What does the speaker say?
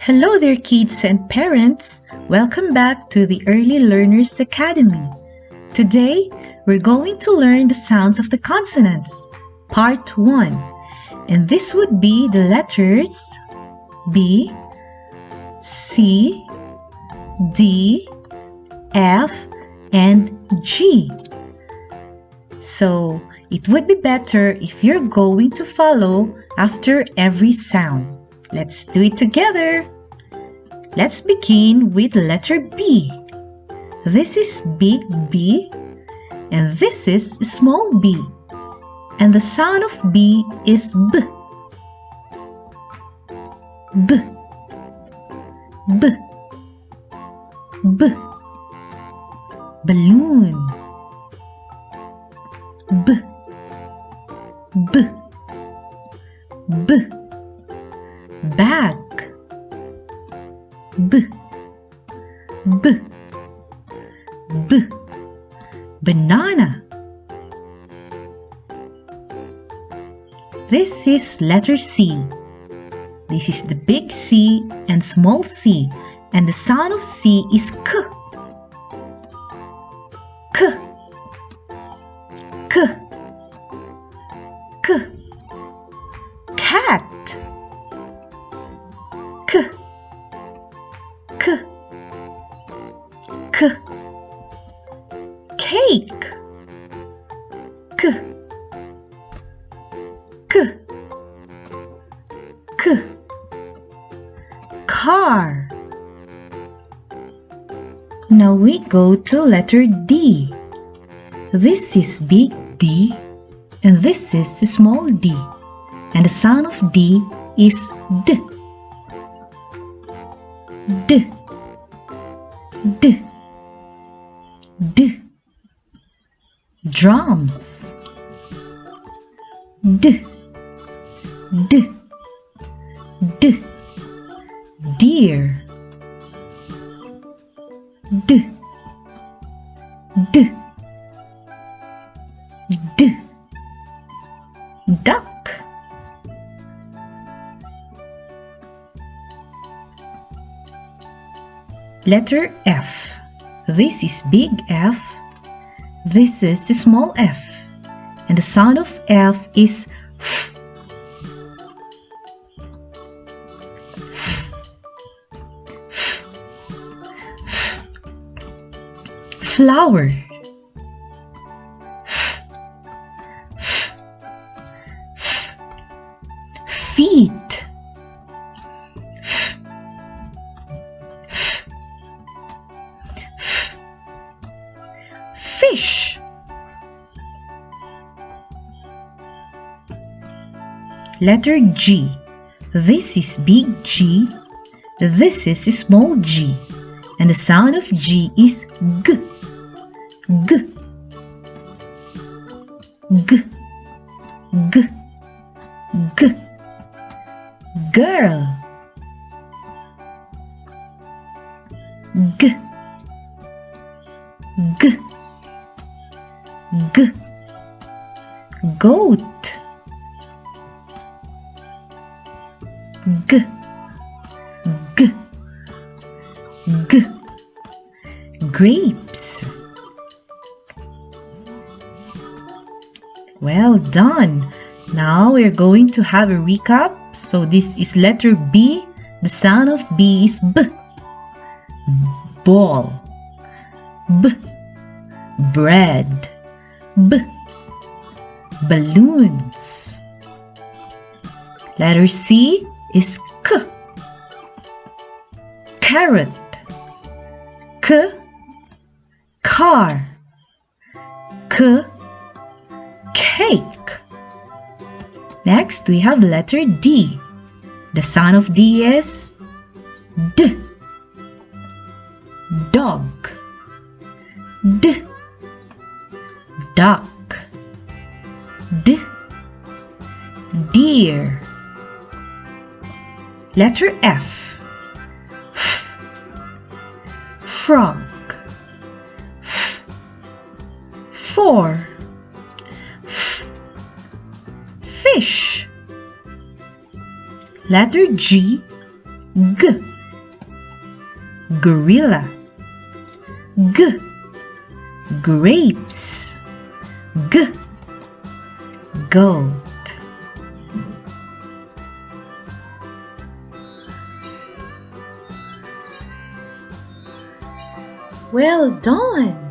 Hello there, kids and parents! Welcome back to the Early Learners Academy. Today, we're going to learn the sounds of the consonants, Part 1. And this would be the letters B, C, D, F, and G. So, it would be better if you're going to follow after every sound. Let's do it together. Let's begin with letter B. This is big B and this is small b. And the sound of B is B. B. B. B. Balloon. B. B. B. Bag. B. B. B. Banana. This is letter C. This is the big C and small c, and the sound of C is K. K. K. K. Cat. K. K. K. Cake. K. K. K. Car. Now we go to letter D. This is big D and this is small d, and the sound of D is D. D. D. D. Drums. D. D. D. Deer. D. D. D. Duck. Letter F. This is big F. This is small f. And the sound of F is F. F. F. F. Flower. F. F. F. Feet. Fish. Letter G. This is big G. This is small g. And the sound of G is G. G. G. G. G. Girl. G. G. G. Goat. G. G. G. Grapes. Well done. Now we're going to have a recap. So this is letter B. The sound of B is B. Ball. B. Bread. B. Balloons. Letter C is K. Carrot. K. Car. K. Cake. Next we have letter D. The sound of D is D. Dog. D. Duck. D. Deer. Letter F. F. Frog. F. Four. F. Fish. Letter G. G. gorilla. G, grapes. G, goat. Well done!